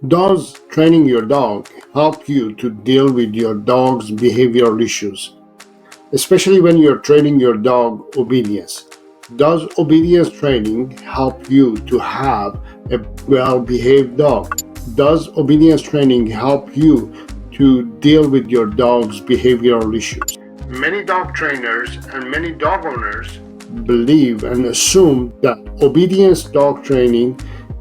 Does training your dog help you to deal with your dog's behavioral issues, especially when you're training your dog obedience? Does obedience training help you to have a well-behaved dog? Does obedience training help you to deal with your dog's behavioral issues? Many dog trainers and many dog owners believe and assume that obedience dog training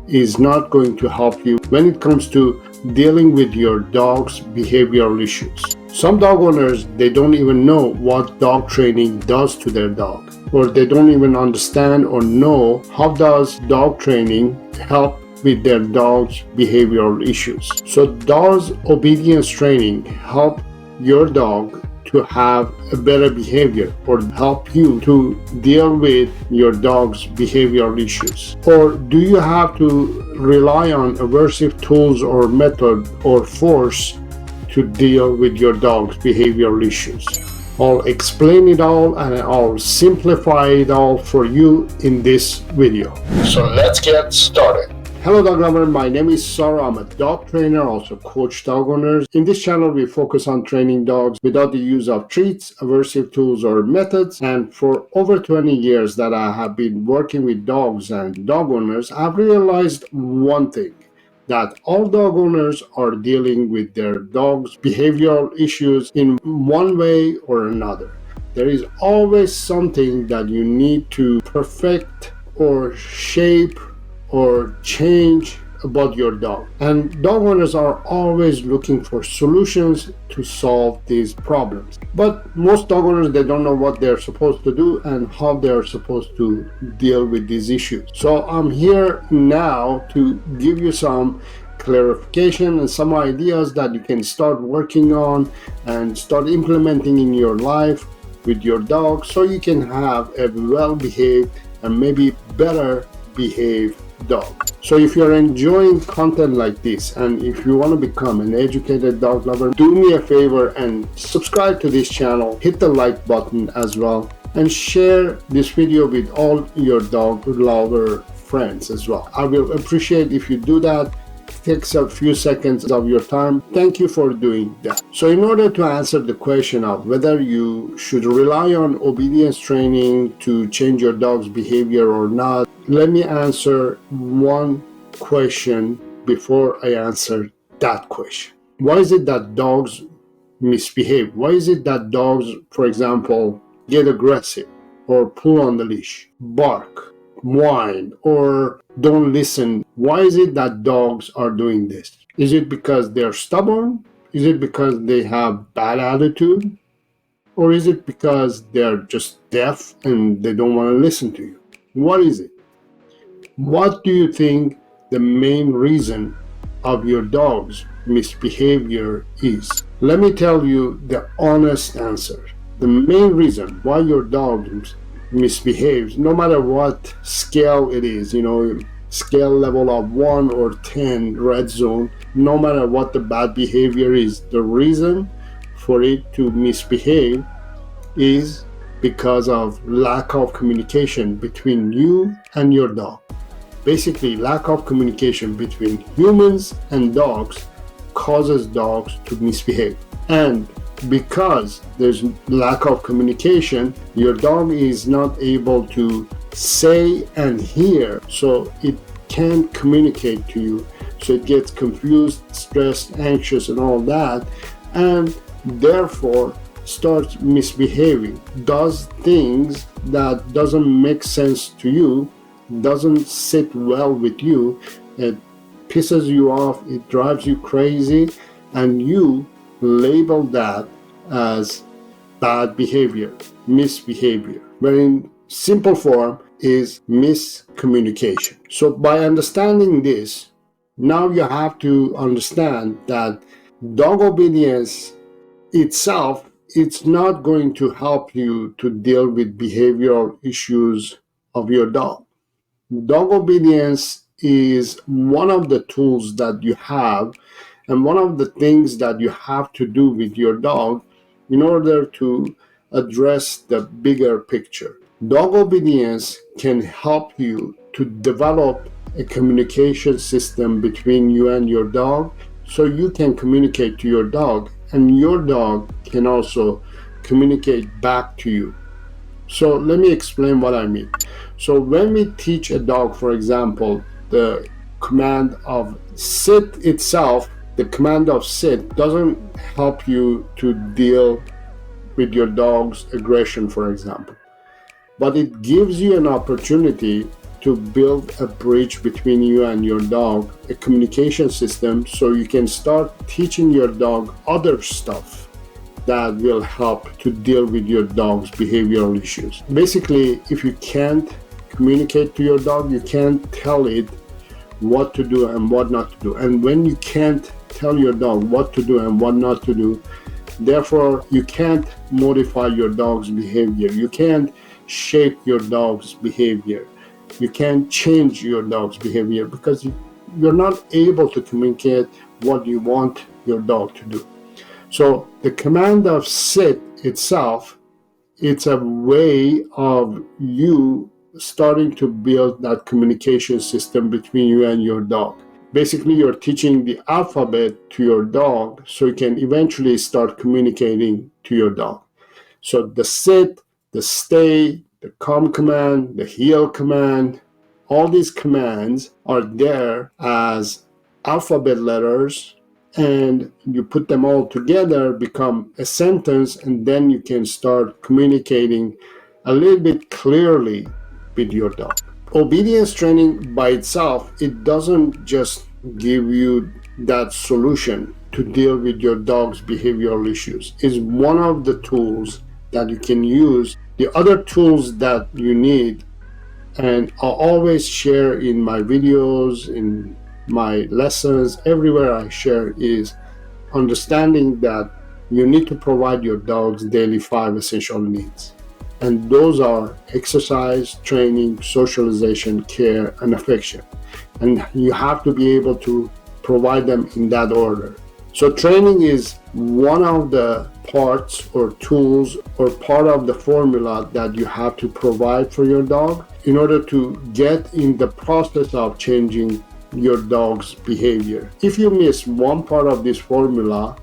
is not going to help you when it comes to dealing with your dog's behavioral issues. Some dog owners, they don't even know what dog training does to their dog, or they don't even understand or know how does dog training help with their dog's behavioral issues. So does obedience training help your dog to have a better behavior or help you to deal with your dog's behavioral issues? Or do you have to rely on aversive tools or method or force to deal with your dog's behavioral issues? I'll explain it all and I'll simplify it all for you in this video. So let's get started. Hello dog lover, my name is Saro. I'm a dog trainer, also coach dog owners. In this channel, we focus on training dogs without the use of treats, aversive tools, or methods. And for over 20 years that I have been working with dogs and dog owners, I've realized one thing, that all dog owners are dealing with their dog's behavioral issues in one way or another. There is always something that you need to perfect or shape or change about your dog. And dog owners are always looking for solutions to solve these problems. But most dog owners, they don't know what they're supposed to do and how they're supposed to deal with these issues. So I'm here now to give you some clarification and some ideas that you can start working on and start implementing in your life with your dog so you can have a well-behaved and maybe better behaved dog. So if you're enjoying content like this and if you want to become an educated dog lover, do me a favor and subscribe to this channel, hit the like button as well, and share this video with all your dog lover friends as well. I will appreciate if you do that. It takes a few seconds of your time. Thank you for doing that. So in order to answer the question of whether you should rely on obedience training to change your dog's behavior or not, let me answer one question before I answer that question. Why is it that dogs misbehave? Why is it that dogs, for example, get aggressive or pull on the leash, bark, whine, or don't listen? Why is it that dogs are doing this? Is it because they're stubborn? Is it because they have bad attitude? Or is it because they're just deaf and they don't want to listen to you? What is it? What do you think the main reason of your dog's misbehavior is? Let me tell you the honest answer. The main reason why your dog misbehaves, no matter what scale it is, scale level of 1 or 10, red zone, no matter what the bad behavior is, the reason for it to misbehave is because of lack of communication between you and your dog. Basically, lack of communication between humans and dogs causes dogs to misbehave. And because there's lack of communication, your dog is not able to say and hear, so it can't communicate to you. So it gets confused, stressed, anxious, and all that, and therefore starts misbehaving, does things that doesn't make sense to you, doesn't sit well with you, it pisses you off, it drives you crazy, and you label that as bad behavior, misbehavior, but in simple form is miscommunication. So by understanding this, now you have to understand that dog obedience itself, it's not going to help you to deal with behavioral issues of your dog. Dog obedience is one of the tools that you have and one of the things that you have to do with your dog in order to address the bigger picture. Dog obedience can help you to develop a communication system between you and your dog, so you can communicate to your dog and your dog can also communicate back to you. So let me explain what I mean. So when we teach a dog, for example, the command of sit itself, the command of sit doesn't help you to deal with your dog's aggression, for example, but it gives you an opportunity to build a bridge between you and your dog, a communication system, so you can start teaching your dog other stuff that will help to deal with your dog's behavioral issues. Basically, if you can't communicate to your dog, you can't tell it what to do and what not to do. And when you can't tell your dog what to do and what not to do, therefore you can't modify your dog's behavior. You can't shape your dog's behavior. You can't change your dog's behavior because you're not able to communicate what you want your dog to do. So the command of sit itself, it's a way of you starting to build that communication system between you and your dog. Basically, you're teaching the alphabet to your dog so you can eventually start communicating to your dog. So the sit, the stay, the come command, the heel command, all these commands are there as alphabet letters, and you put them all together, become a sentence, and then you can start communicating a little bit clearly with your dog. Obedience training by itself, it doesn't just give you that solution to deal with your dog's behavioral issues. It's one of the tools that you can use. The other tools that you need, and I always share in my videos, in my lessons, everywhere I share, is understanding that you need to provide your dogs daily 5 essential needs. And those are exercise, training, socialization, care, and affection. And you have to be able to provide them in that order. So training is one of the parts or tools or part of the formula that you have to provide for your dog in order to get in the process of changing your dog's behavior. If you miss one part of this formula,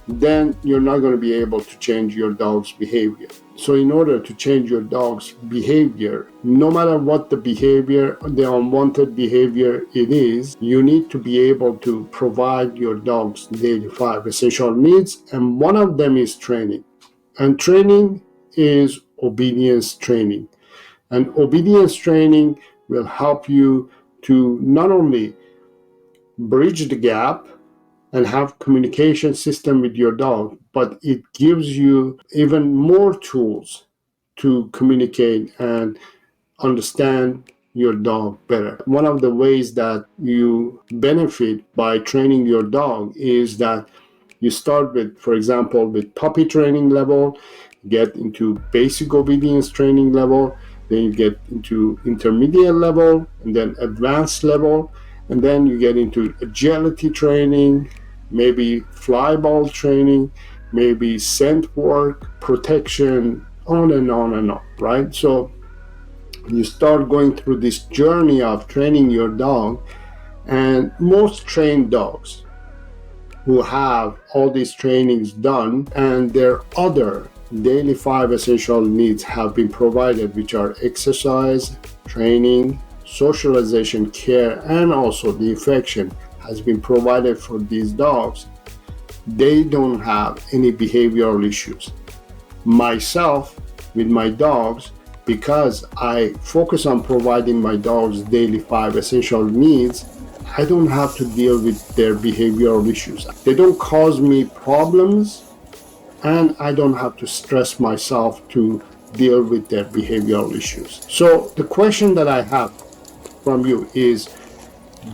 then you're not going to be able to change your dog's behavior. So in order to change your dog's behavior, no matter what the behavior, the unwanted behavior it is, you need to be able to provide your dog's daily 5 essential needs, and one of them is training. And training is obedience training. And obedience training will help you to not only bridge the gap and have communication system with your dog, but it gives you even more tools to communicate and understand your dog better. One of the ways that you benefit by training your dog is that you start with, for example, with puppy training level, get into basic obedience training level, then you get into intermediate level, and then advanced level, and then you get into agility training, maybe fly ball training, maybe scent work, protection, on and on and on, right? So you start going through this journey of training your dog, and most trained dogs who have all these trainings done and their other daily 5 essential needs have been provided, which are exercise, training, socialization, care, and also the affection has been provided for these dogs, they don't have any behavioral issues. Myself, with my dogs, because I focus on providing my dogs daily 5 essential needs, I don't have to deal with their behavioral issues. They don't cause me problems, and I don't have to stress myself to deal with their behavioral issues. So the question that I have from you is,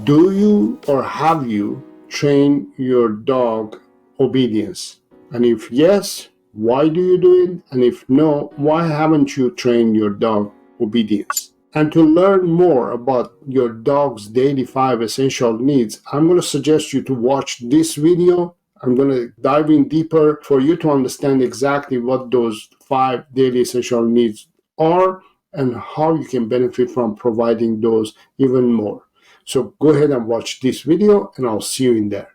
do you or have you trained your dog obedience? And if yes, why do you do it? And if no, why haven't you trained your dog obedience? And to learn more about your dog's daily 5 essential needs, I'm going to suggest you to watch this video. I'm going to dive in deeper for you to understand exactly what those 5 daily essential needs are and how you can benefit from providing those even more. So go ahead and watch this video and I'll see you in there.